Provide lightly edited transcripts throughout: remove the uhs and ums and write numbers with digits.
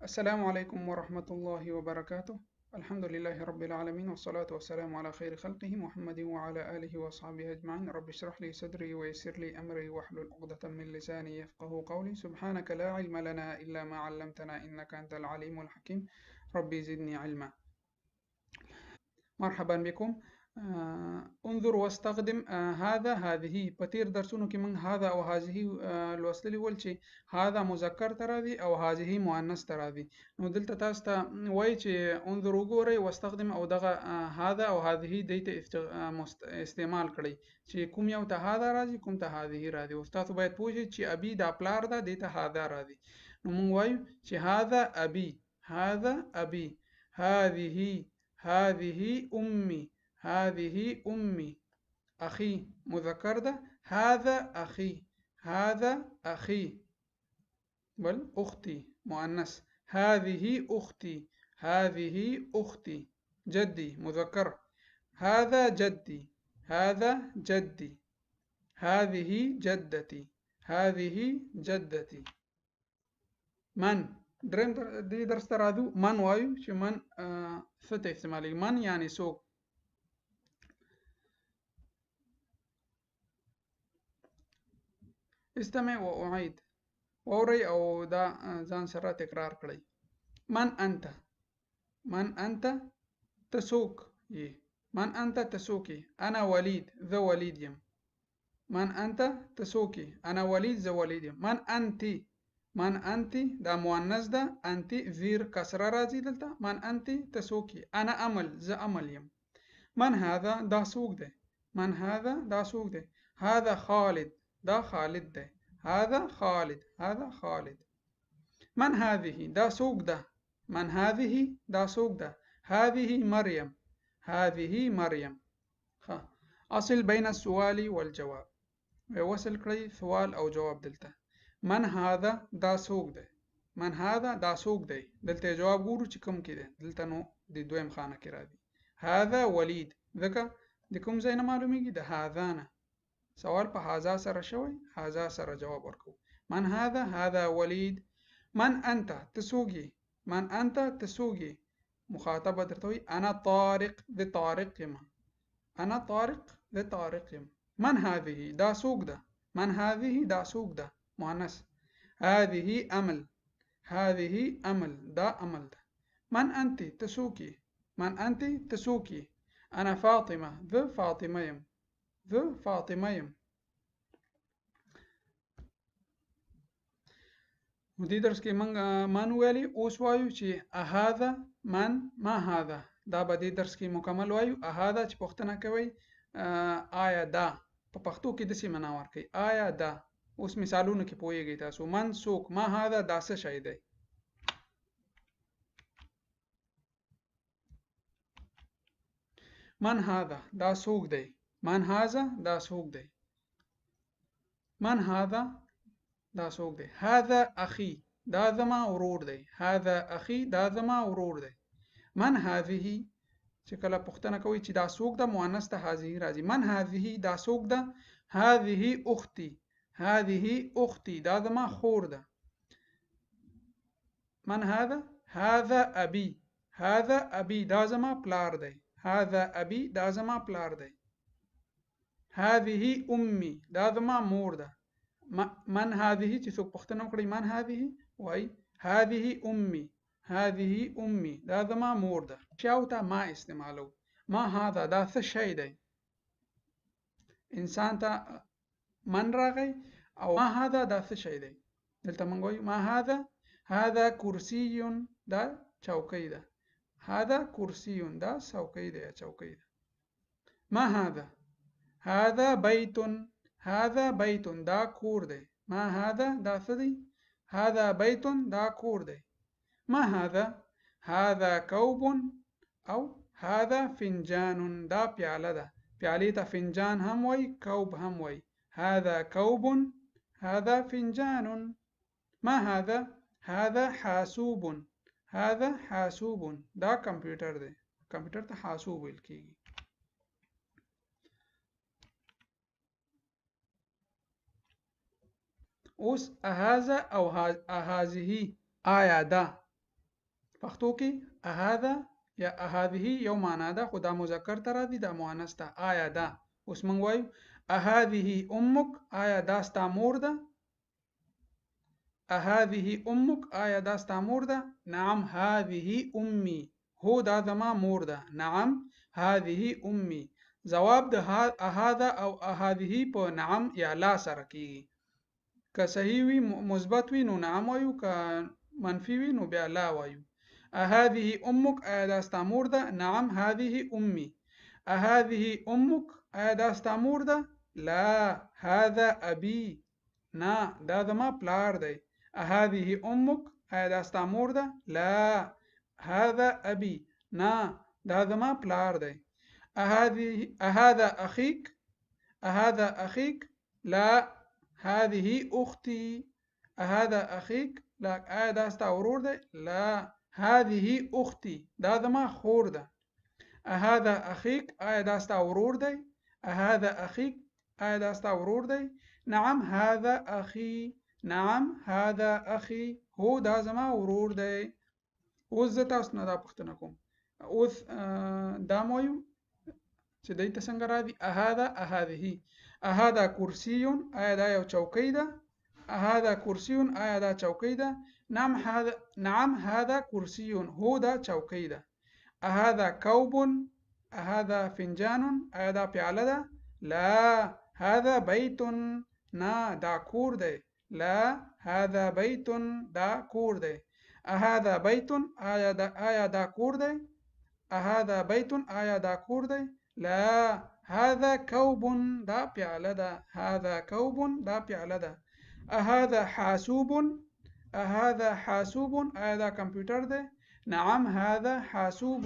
السلام عليكم ورحمة الله وبركاته. الحمد لله رب العالمين، والصلاة والسلام على خير خلقه محمد وعلى آله وأصحابه أجمعين. رب اشرح لي صدري ويسر لي أمري واحلل عقدة من لساني يفقه قولي. سبحانك لا علم لنا إلا ما علمتنا إنك أنت العليم الحكيم. ربي زدني علما. مرحبا بكم. انظر واستخدم هذا هذه بتير درسونو كي من هذا أو هذه الوصل الأول شيء هذا مذكر تراضي أو هذه مؤنث تراضي. نو دلتا تاستا واي انظر وګورئ واستخدم أو دغه هذا أو هذه ديت استعمال کړئ چې کوم یو ته هذا راځي کوم ته هذه راځي. او تاسو باید پوه شئ چې ابي دا پلار ده دیته هذا راځي. نو موږ وایو چې هذا ابي، هذا ابي، هذه أمي، هذه أمي. أخي مذكر ده هذا أخي، هذا أخي. بل أختي مؤنث هذه أختي، هذه أختي. جدي مذكر هذا جدي، هذا جدي. هذه جدتي، هذه جدتي. من درم دې درس ته راځو. من وایو چې من څه ته استعمالېږي. من یعنی څوک. استمع وأعيد. واورئ او دا ځان سره تکرار کړئ. من أنت، من أنت تسوق یې. من أنت تسوقي. أنا وليد، ذا وليد یم. من أنت تسوقي. أنا وليد، ذا وليد یم. من أنت، من أنت دا مؤنث ده. أنت زیر کسره راځي دلته. من أنت تسوقي. أنا أمل، ذا أمل یم. من هذا دا څوک دی. من هذا دا څوک دی. هذا خالد، دا خالد دی. هذا خالد، هذا خالد. من هذه دا څوک ده. من هذه دا څوک ده. هذه مريم، هذه مريم. أصل بين السؤال والجواب. وصل کړئ سوال او جواب دلته. من هذا دا څوک دی. من هذا دا څوک دی. دلته جواب ګورو چې کوم کې دی. دلته نو د دویم خانه کې راځي. هذا وليد. ځکه د کوم ځای نه معلومیږي؟ د هذا نه. سوال په هذا سره شوی، هذا سره جواب ورکو. من هذا، هذا وليد. من أنت تسوقي. من أنت تسوقي. مخاطبة درته وي أنا طارق، ذي طارق یم. أنا طارق ذي طارق یم. من هذه دا څوک ده. من هذه دا څوک ده. مؤنث. هذه أمل، هذه أمل، دا أمل ده. من أنت تسوقي. من أنت تسوقي. أنا فاطمة، ذي فاطمة یم. ذي فاطمة یم. نو دې درس کې موږ من ویلي. اوس وایو چې هذا من ما هذا. دا به دې درس کې مکمل وایو. هذا چې پوښتنه کوي آیا دا په پښتو کې داسې معنا ورکوي. آیا دا. اوس مثالونه کې پوهیږئ تاسو. من څوک. ما هذا دا څه شی دی. من هذا دا څوک دی. من هذا دا څوک دی. من هذا دا څوک دی. هذا أخي دا زما ورور دی. هذا أخي دا زما ورور دی. من هذه چې کله پوښتنه کوي چې دا څوک ده مؤنث ته هذه راځي. من هذه دا څوک ده. هذه أختي، هذه أختي دا زما خور ده. من هذا، هذا أبي، هذا أبي دا زما پلار دی. هذا أبي دا زما پلار دی. هذه أمي دا زما مور ده. من هذه چې څوک پوښتنه وکړي من هذه وای هذه أمي، هذه أمي دا زما مور ده. شاو ته ما استعمالو. ما هذا دا څه شی دی. انسان ته من راغی او ما هذا دا څه شی دی. دلته موږ وایو ما هذا، هذا کرسی دا چوکۍ ده. هذا کرسی دا څوکۍ ده یا چوکۍ ده. ما هذا، هذا بيت، هذا بيت دا کور دی. ما هذا دا څه دی. هذا بيت دا کور دی. ما هذا، هذا كوب او هذا فنجان دا پیاله ده. پیالې ته فنجان هم وای، کوب هم وای. هذا كوب، هذا فنجان. ما هذا، هذا حاسوب، هذا حاسوب دا کمپیوټر دی. کمپیوټر ته حاسوب ویل کیږي. اوس هذا او هذه آیا دا پښتو کې هذا یا هذه یو معنا ده، خو دا مذکر ته راځي، دا مؤنث ته. آیا دا اوس موږ وایو هذه امک، آیا دا ستا مور ده؟ هذه امک، آیا دا ستا مور ده؟ نعم هذه امي، هو دا زما مور ده. نعم هذه امي. جواب د هذا او هذه په نعم یا لا سره کیږي. که صحیح وي مثبت وي نو نعم وایو، که منفي وي نو بیا لا وایو. هذه امك، آیا دا ستا مور ده؟ نعم هذه امي. هذه امك، آیا دا ستا مور ده؟ لا هذا ابي، نه دا زما پلار دی. هذه امك، آیا دا ستا مور ده؟ لا هذا ابي، نه دا زما پلار دی. هذا اخيك، هذا اخيك، لا هذه اختي. هذا اخيك، لا آیا دا ستا ورور دی؟ لا هذه اختي، دا زما خور ده. هذا اخيك، آیا دا ستا ورور دی؟ هذا اخيك، آیا دا ستا ورور دی؟ نعم هذا اخي، نعم هذا اخي، هو دا زما ورور دی. اوس زه تاسو نه دا پوښتنه کوم، اوس دا مو وایو چې دلته څنګه راځي هذا هذه. هذا کرسي، آیا دا یو چوکۍ ده؟ هذا کرسي، آیا دا چوکۍ ده؟ نعم هذا کرسي، هو دا چوکۍ ده. هذا كوب، هذا فنجان، آیا دا پیاله ده؟ لا هذا بيت، نه دا کور دی. لا هذا بيت، دا کور دی. هذا بيت، آیا دا کور دی؟ هذا بيت، آیا دا کور دی؟ لا هذا كوب، دا پیاله ده. هذا كوب، دا پیاله ده. هذا حاسوب، هذا حاسوب، آیا دا کمپیوټر دی؟ نعم هذا حاسوب،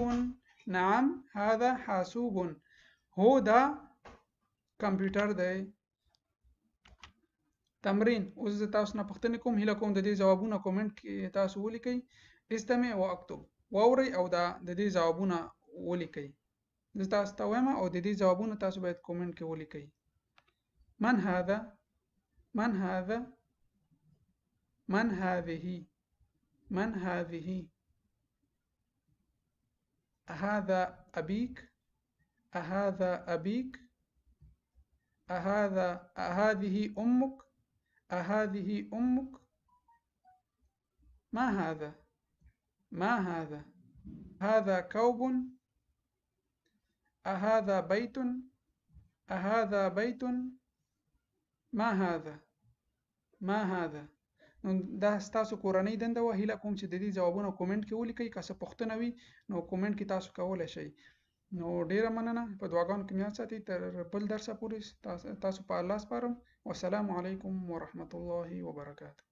نعم هذا حاسوب، هو دا کمپیوټر دی. تمرین. اوس زه تاسو نه پوښتنه کوم، هیله کوم د دې ځوابونه کومنټ کې تاسو ولیکئ. استمع واکتب، واورئ او دا د دې ځوابونه ولیکئ. زه تاسو ته وایم او د دې ځوابونه تاسو باید کومنټ کې ولیکئ. من هذا؟ من هذا؟ من هذه؟ من هذه؟ أهذا أبيك؟ أهذا أبيك؟ أهذه أمك؟ أهذه أمك؟ ما هذا؟ ما هذا؟ هذا كوب؟ أهذا بيت؟ أهذا بيت؟ ما هذا؟ ما هذا؟ دا تاسو کورنۍ دنده وه. هیله کوم چې د دې ځوابونه کومنټ کې ولیکئ. که څه پوښتنه وي نو کومنټ کې تاسو کولی شئ. نو ډیره مننه، په دعاګانو کې مې یاد ساتئ. تر بل درسه پورې تاسو په الله سپارم. والسلام علیکم ورحمة الله وبرکاته.